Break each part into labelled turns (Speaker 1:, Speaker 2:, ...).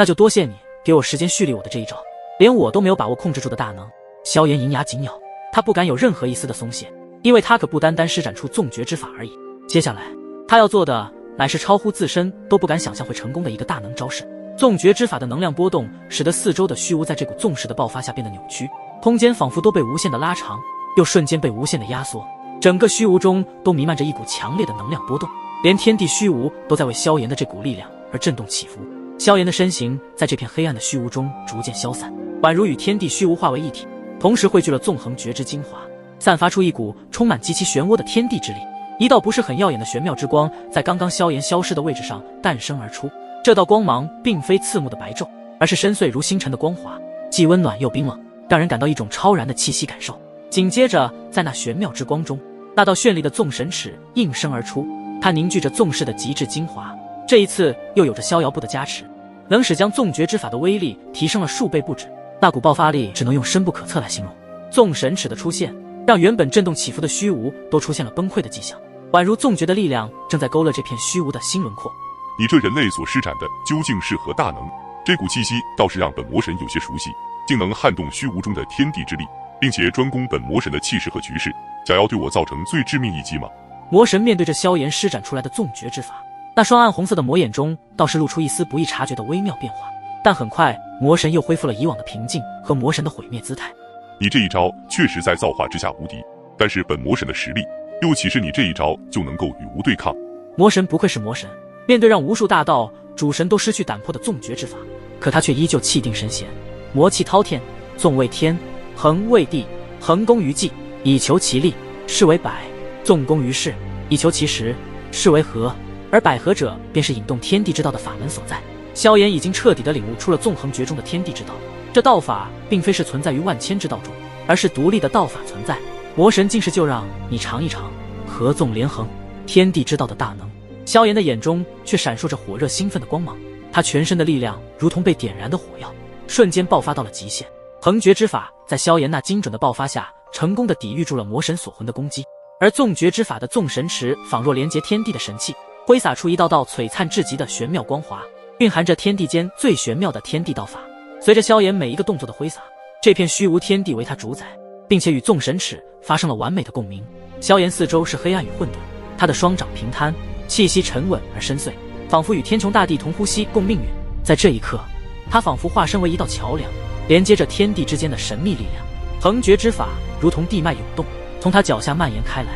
Speaker 1: 那就多谢你给我时间蓄力我的这一招，连我都没有把握控制住的大能。萧炎银牙紧咬，他不敢有任何一丝的松懈，因为他可不单单施展出纵绝之法而已。接下来他要做的乃是超乎自身都不敢想象会成功的一个大能招式。纵绝之法的能量波动使得四周的虚无在这股纵势的爆发下变得扭曲，空间仿佛都被无限的拉长，又瞬间被无限的压缩，整个虚无中都弥漫着一股强烈的能量波动，连天地虚无都在为萧炎的这股力量而震动起伏。萧炎的身形在这片黑暗的虚无中逐渐消散，宛如与天地虚无化为一体，同时汇聚了纵横绝之精华，散发出一股充满极其漩涡的天地之力。一道不是很耀眼的玄妙之光在刚刚萧炎消失的位置上诞生而出，这道光芒并非刺目的白昼，而是深邃如星辰的光华，既温暖又冰冷，让人感到一种超然的气息感受。紧接着在那玄妙之光中，那道绚丽的纵神尺应声而出，它凝聚着纵势的极致精华，这一次又有着逍遥步的加持，能使将纵绝之法的威力提升了数倍不止。那股爆发力只能用深不可测来形容。纵神尺的出现让原本震动起伏的虚无都出现了崩溃的迹象，宛如纵绝的力量正在勾勒这片虚无的新轮廓。
Speaker 2: 你这人类所施展的究竟是何大能？这股气息倒是让本魔神有些熟悉，竟能撼动虚无中的天地之力，并且专攻本魔神的气势和局势，想要对我造成最致命一击吗？
Speaker 1: 魔神面对着萧炎施展出来的纵绝之法，那双暗红色的魔眼中倒是露出一丝不易察觉的微妙变化，但很快魔神又恢复了以往的平静和魔神的毁灭姿态。
Speaker 2: 你这一招确实在造化之下无敌，但是本魔神的实力又岂是你这一招就能够与无对抗？
Speaker 1: 魔神不愧是魔神，面对让无数大道主神都失去胆魄的纵绝之法，可他却依旧气定神闲。魔气滔天，纵为天，横为地，横攻于际，以求其利，是为百；纵攻于世，以求其实，是为合。而百合者便是引动天地之道的法门所在。萧炎已经彻底地领悟出了纵横绝中的天地之道，这道法并非是存在于万千之道中，而是独立的道法存在。魔神竟是就让你尝一尝合纵连横天地之道的大能。萧炎的眼中却闪烁着火热兴奋的光芒，他全身的力量如同被点燃的火药，瞬间爆发到了极限。横绝之法在萧炎那精准的爆发下，成功的抵御住了魔神锁魂的攻击，而纵绝之法的纵神池仿若连接天地的神器，挥洒出一道道璀璨至极的玄妙光华，蕴含着天地间最玄妙的天地道法。随着萧炎每一个动作的挥洒，这片虚无天地为他主宰，并且与纵神尺发生了完美的共鸣。萧炎四周是黑暗与混沌，他的双掌平摊，气息沉稳而深邃，仿佛与天穹大地同呼吸共命运。在这一刻，他仿佛化身为一道桥梁，连接着天地之间的神秘力量。横绝之法如同地脉涌动，从他脚下蔓延开来，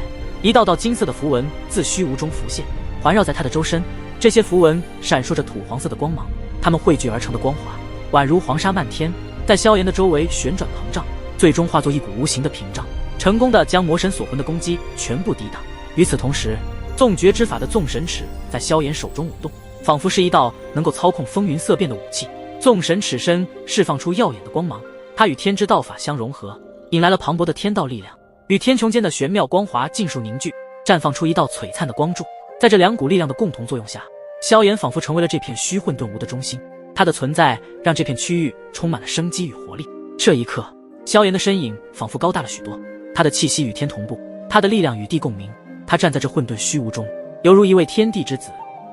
Speaker 1: 一道道金色的符文自虚无中浮现，环绕在他的周身。这些符文闪烁着土黄色的光芒，它们汇聚而成的光华宛如黄沙漫天，在萧炎的周围旋转膨胀，最终化作一股无形的屏障，成功的将魔神锁魂的攻击全部抵挡。与此同时，纵绝之法的纵神尺在萧炎手中舞动，仿佛是一道能够操控风云色变的武器。纵神尺身释放出耀眼的光芒，它与天之道法相融合，引来了磅礴的天道力量，与天穹间的玄妙光华尽数凝聚，绽放出一道璀璨的光柱。在这两股力量的共同作用下，萧炎仿佛成为了这片虚混沌无的中心，他的存在让这片区域充满了生机与活力。这一刻，萧炎的身影仿佛高大了许多，他的气息与天同步，他的力量与地共鸣。他站在这混沌虚无中，犹如一位天地之子，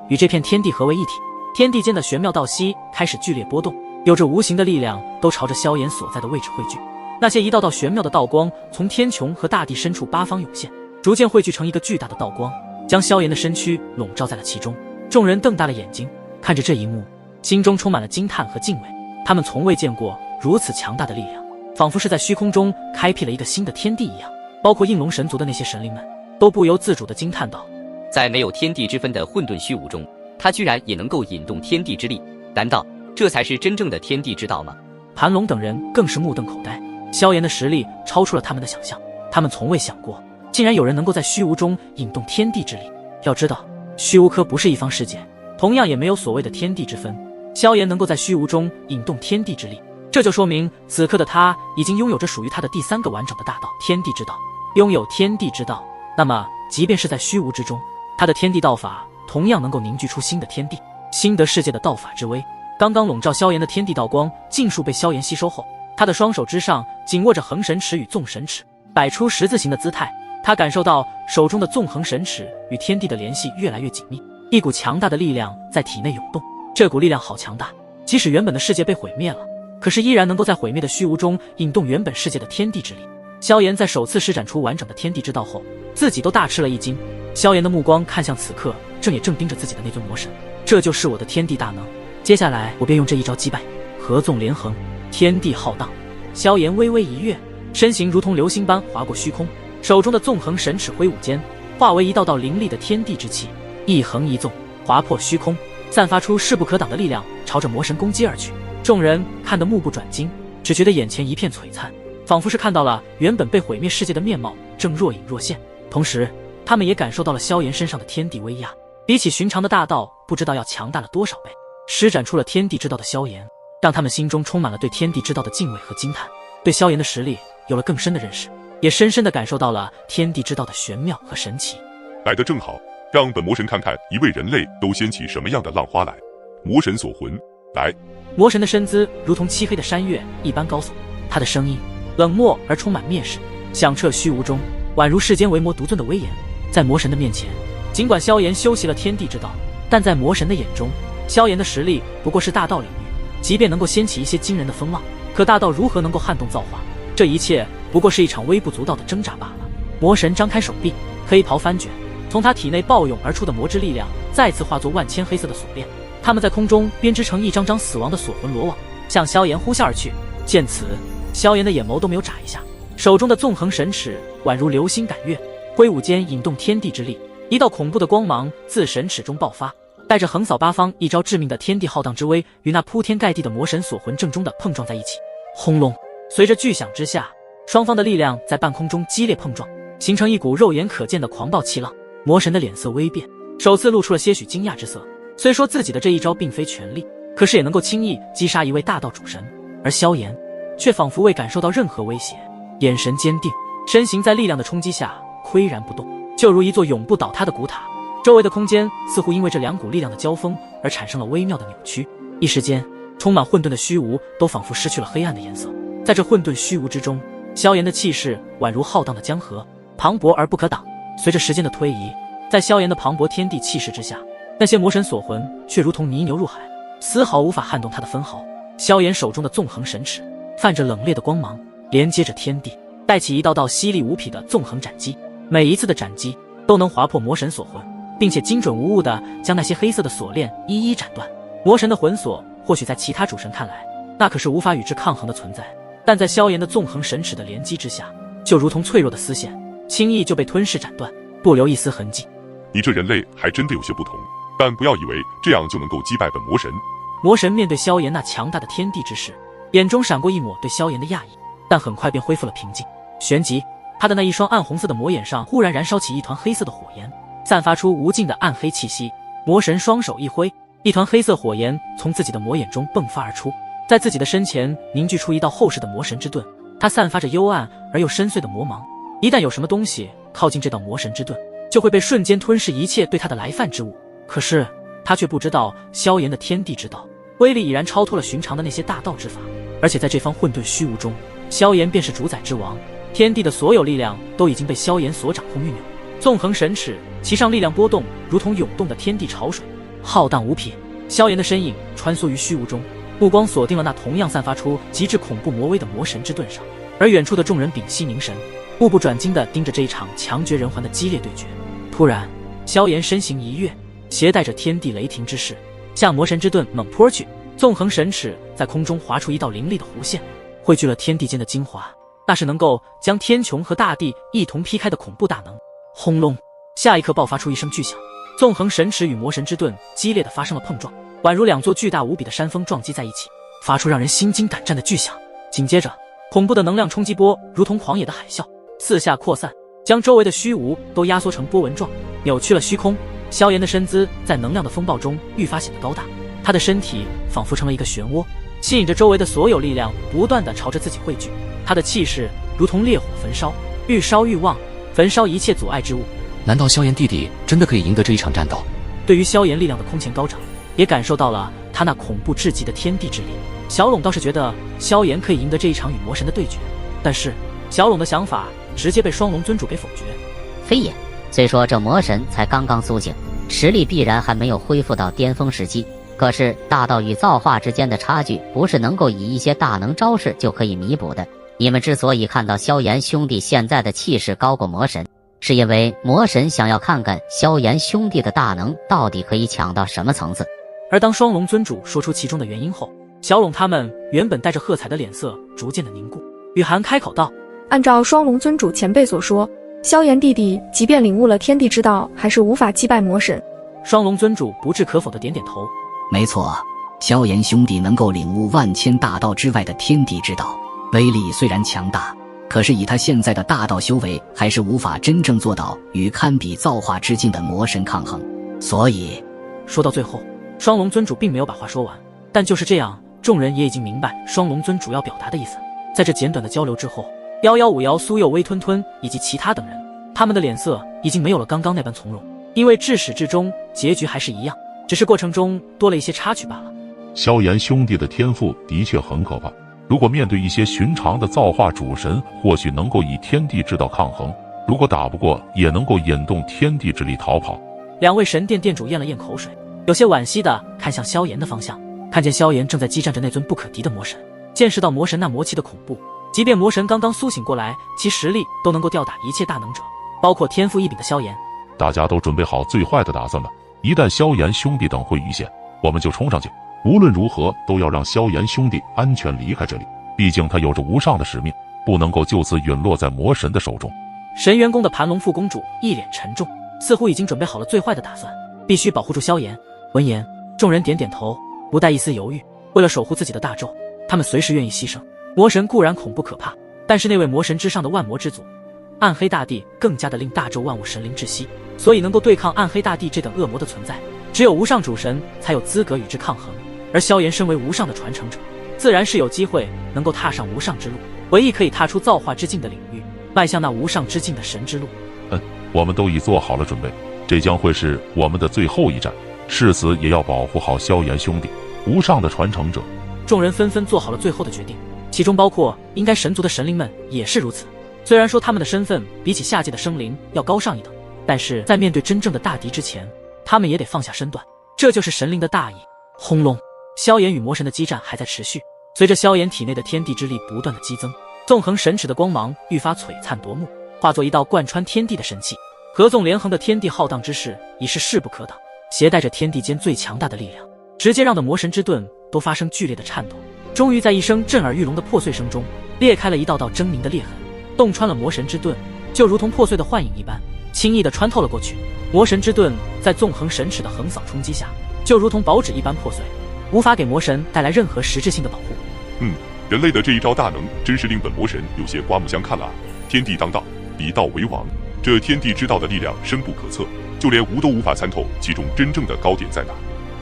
Speaker 1: 与这片天地合为一体。天地间的玄妙道息开始剧烈波动，有着无形的力量都朝着萧炎所在的位置汇聚。那些一道道玄妙的道光从天穹和大地深处八方涌现，逐渐汇聚成一个巨大的道光，将萧炎的身躯笼罩在了其中。众人瞪大了眼睛，看着这一幕，心中充满了惊叹和敬畏。他们从未见过如此强大的力量，仿佛是在虚空中开辟了一个新的天地一样。包括应龙神族的那些神灵们都不由自主地惊叹道，
Speaker 3: 在没有天地之分的混沌虚无中，他居然也能够引动天地之力，难道这才是真正的天地之道吗？
Speaker 1: 盘龙等人更是目瞪口呆，萧炎的实力超出了他们的想象，他们从未想过竟然有人能够在虚无中引动天地之力。要知道，虚无科不是一方世界，同样也没有所谓的天地之分。萧炎能够在虚无中引动天地之力，这就说明此刻的他已经拥有着属于他的第三个完整的大道——天地之道。拥有天地之道，那么即便是在虚无之中，他的天地道法同样能够凝聚出新的天地，新得世界的道法之威。刚刚笼罩萧炎的天地道光尽数被萧炎吸收后，他的双手之上紧握着横神尺与纵神尺，摆出十字形的姿态。他感受到手中的纵横神尺与天地的联系越来越紧密，一股强大的力量在体内涌动。这股力量好强大，即使原本的世界被毁灭了，可是依然能够在毁灭的虚无中引动原本世界的天地之力。萧炎在首次施展出完整的天地之道后，自己都大吃了一惊。萧炎的目光看向此刻正盯着自己的那尊魔神，这就是我的天地大能，接下来我便用这一招击败。合纵连横，天地浩荡。萧炎微微一跃，身形如同流星般划过虚空，手中的纵横神尺挥舞间，化为一道道凌厉的天地之气，一横一纵，划破虚空，散发出势不可挡的力量，朝着魔神攻击而去。众人看得目不转睛，只觉得眼前一片璀璨，仿佛是看到了原本被毁灭世界的面貌正若隐若现。同时他们也感受到了萧炎身上的天地威压，比起寻常的大道不知道要强大了多少倍。施展出了天地之道的萧炎，让他们心中充满了对天地之道的敬畏和惊叹，对萧炎的实力有了更深的认识，也深深地感受到了天地之道的玄妙和神奇。
Speaker 2: 来得正好，让本魔神看看一位人类都掀起什么样的浪花来。魔神锁魂，来！
Speaker 1: 魔神的身姿如同漆黑的山岳一般高耸，他的声音冷漠而充满蔑视，响彻虚无中，宛如世间唯魔独尊的威严。在魔神的面前，尽管萧炎修习了天地之道，但在魔神的眼中，萧炎的实力不过是大道领域，即便能够掀起一些惊人的风浪，可大道如何能够撼动造化？这一切不过是一场微不足道的挣扎罢了。魔神张开手臂，黑袍翻卷，从他体内暴涌而出的魔之力量再次化作万千黑色的锁链，他们在空中编织成一张张死亡的锁魂罗网，向萧炎呼啸而去。见此，萧炎的眼眸都没有眨一下，手中的纵横神尺宛如流星赶月，挥舞间引动天地之力，一道恐怖的光芒自神尺中爆发，带着横扫八方一招致命的天地浩荡之威，与那铺天盖地的魔神锁魂正中的碰撞在一起。轰隆！随着巨响之下，双方的力量在半空中激烈碰撞，形成一股肉眼可见的狂暴气浪。魔神的脸色微变，首次露出了些许惊讶之色。虽说自己的这一招并非全力，可是也能够轻易击杀一位大道主神，而萧炎却仿佛未感受到任何威胁，眼神坚定，身形在力量的冲击下岿然不动，就如一座永不倒塌的古塔。周围的空间似乎因为这两股力量的交锋而产生了微妙的扭曲，一时间充满混沌的虚无都仿佛失去了黑暗的颜色。在这混沌虚无之中，萧炎的气势宛如浩荡的江河，磅礴而不可挡。随着时间的推移，在萧炎的磅礴天地气势之下，那些魔神锁魂却如同泥牛入海，丝毫无法撼动他的分毫。萧炎手中的纵横神尺泛着冷冽的光芒，连接着天地，带起一道道犀利无匹的纵横斩击，每一次的斩击都能划破魔神锁魂，并且精准无误地将那些黑色的锁链一一斩断。魔神的魂锁或许在其他主神看来那可是无法与之抗衡的存在，但在萧炎的纵横神尺的连击之下，就如同脆弱的丝线，轻易就被吞噬斩断，不留一丝痕迹。
Speaker 2: 你这人类还真的有些不同，但不要以为这样就能够击败本魔神。
Speaker 1: 魔神面对萧炎那强大的天地之势，眼中闪过一抹对萧炎的讶异，但很快便恢复了平静。旋即，他的那一双暗红色的魔眼上忽然燃烧起一团黑色的火焰，散发出无尽的暗黑气息。魔神双手一挥，一团黑色火焰从自己的魔眼中迸发而出，在自己的身前凝聚出一道厚实的魔神之盾。它散发着幽暗而又深邃的魔芒，一旦有什么东西靠近这道魔神之盾，就会被瞬间吞噬一切对他的来犯之物。可是他却不知道，萧炎的天地之道威力已然超脱了寻常的那些大道之法，而且在这方混沌虚无中，萧炎便是主宰之王，天地的所有力量都已经被萧炎所掌控运用。纵横神尺，其上力量波动，如同涌动的天地潮水，浩荡无匹。萧炎的身影穿梭于虚无中，目光锁定了那同样散发出极致恐怖魔威的魔神之盾上，而远处的众人屏息凝神，目不转睛地盯着这一场强绝人寰的激烈对决。突然，萧炎身形一跃，携带着天地雷霆之势，向魔神之盾猛扑而去。纵横神尺在空中划出一道凌厉的弧线，汇聚了天地间的精华，那是能够将天穹和大地一同劈开的恐怖大能。轰隆！下一刻爆发出一声巨响，纵横神尺与魔神之盾激烈地发生了碰撞，宛如两座巨大无比的山峰撞击在一起，发出让人心惊胆战的巨响。紧接着，恐怖的能量冲击波如同狂野的海啸四下扩散，将周围的虚无都压缩成波纹状，扭曲了虚空。萧炎的身姿在能量的风暴中愈发显得高大，他的身体仿佛成了一个漩涡，吸引着周围的所有力量不断地朝着自己汇聚。他的气势如同烈火焚烧，愈烧愈旺，焚烧一切阻碍之物。
Speaker 4: 难道萧炎弟弟真的可以赢得这一场战斗？
Speaker 1: 对于萧炎力量的空前高涨，也感受到了他那恐怖至极的天地之力。小垄倒是觉得萧炎可以赢得这一场与魔神的对决，但是小垄的想法直接被双龙尊主给否决。
Speaker 5: 非也，虽说这魔神才刚刚苏醒，实力必然还没有恢复到巅峰时期，可是大道与造化之间的差距，不是能够以一些大能招式就可以弥补的。你们之所以看到萧炎兄弟现在的气势高过魔神，是因为魔神想要看看萧炎兄弟的大能到底可以抢到什么层次。
Speaker 1: 而当双龙尊主说出其中的原因后，小龙他们原本带着喝彩的脸色逐渐的凝固。雨涵开口道：
Speaker 6: 按照双龙尊主前辈所说，萧炎弟弟即便领悟了天地之道，还是无法击败魔神。
Speaker 1: 双龙尊主不置可否的点点头。
Speaker 7: 没错，萧炎兄弟能够领悟万千大道之外的天地之道，威力虽然强大，可是以他现在的大道修为，还是无法真正做到与堪比造化之境的魔神抗衡。所以
Speaker 1: 说到最后，双龙尊主并没有把话说完，但就是这样，众人也已经明白双龙尊主要表达的意思。在这简短的交流之后，1151、苏佑、微吞吞以及其他等人，他们的脸色已经没有了刚刚那般从容，因为至始至终结局还是一样，只是过程中多了一些插曲罢了。
Speaker 8: 萧炎兄弟的天赋的确很可怕，如果面对一些寻常的造化主神，或许能够以天地之道抗衡，如果打不过，也能够引动天地之力逃跑。
Speaker 1: 两位神殿殿主咽了咽口水，有些惋惜地看向萧炎的方向，看见萧炎正在激战着那尊不可敌的魔神，见识到魔神那魔气的恐怖，即便魔神刚刚苏醒过来，其实力都能够吊打一切大能者，包括天赋异禀的萧炎。
Speaker 8: 大家都准备好最坏的打算了，一旦萧炎兄弟等会遇险，我们就冲上去，无论如何都要让萧炎兄弟安全离开这里，毕竟他有着无上的使命，不能够就此陨落在魔神的手中。
Speaker 1: 神元宫的盘龙副公主一脸沉重，似乎已经准备好了最坏的打算，必须保护住萧炎。闻言，众人点点头，不带一丝犹豫。为了守护自己的大咒，他们随时愿意牺牲。魔神固然恐怖可怕，但是那位魔神之上的万魔之祖暗黑大帝更加的令大咒万物神灵窒息，所以能够对抗暗黑大帝这等恶魔的存在，只有无上主神才有资格与之抗衡。而萧炎身为无上的传承者，自然是有机会能够踏上无上之路，唯一可以踏出造化之境的领域，迈向那无上之境的神之路。
Speaker 8: 我们都已做好了准备，这将会是我们的最后一战，誓死也要保护好萧炎兄弟，无上的传承者。
Speaker 1: 众人纷纷做好了最后的决定，其中包括应该神族的神灵们也是如此。虽然说他们的身份比起下界的生灵要高上一等，但是在面对真正的大敌之前，他们也得放下身段，这就是神灵的大义。轰隆，萧炎与魔神的激战还在持续，随着萧炎体内的天地之力不断的激增，纵横神尺的光芒愈发璀璨夺目，化作一道贯穿天地的神器。合纵连横的天地浩荡之势已是势不可挡，携带着天地间最强大的力量，直接让的魔神之盾都发生剧烈的颤抖，终于在一声震耳欲聋的破碎声中裂开了一道道狰狞的裂痕，洞穿了魔神之盾，就如同破碎的幻影一般，轻易地穿透了过去。魔神之盾在纵横神尺的横扫冲击下，就如同薄纸一般破碎，无法给魔神带来任何实质性的保护。
Speaker 2: 人类的这一招大能真是令本魔神有些刮目相看了啊！天地当道，以道为王，这天地之道的力量深不可测，就连无都无法参透其中真正的高点在哪。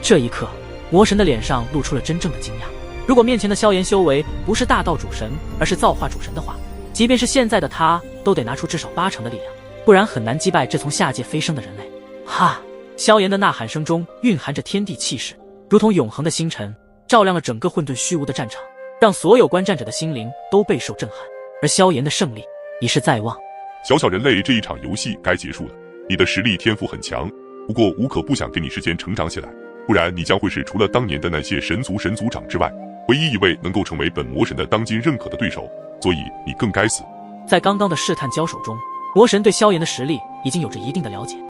Speaker 1: 这一刻，魔神的脸上露出了真正的惊讶。如果面前的萧炎修为不是大道主神，而是造化主神的话，即便是现在的他都得拿出至少80%的力量，不然很难击败这从下界飞升的人类。哈！萧炎的呐喊声中蕴含着天地气势，如同永恒的星辰，照亮了整个混沌虚无的战场，让所有观战者的心灵都备受震撼。而萧炎的胜利已是在望。
Speaker 2: 小小人类，这一场游戏该结束了。你的实力天赋很强，不过无可不想给你时间成长起来，不然你将会是除了当年的那些神族神族长之外，唯一一位能够成为本魔神的当今认可的对手，所以你更该死。
Speaker 1: 在刚刚的试探交手中，魔神对萧炎的实力已经有着一定的了解，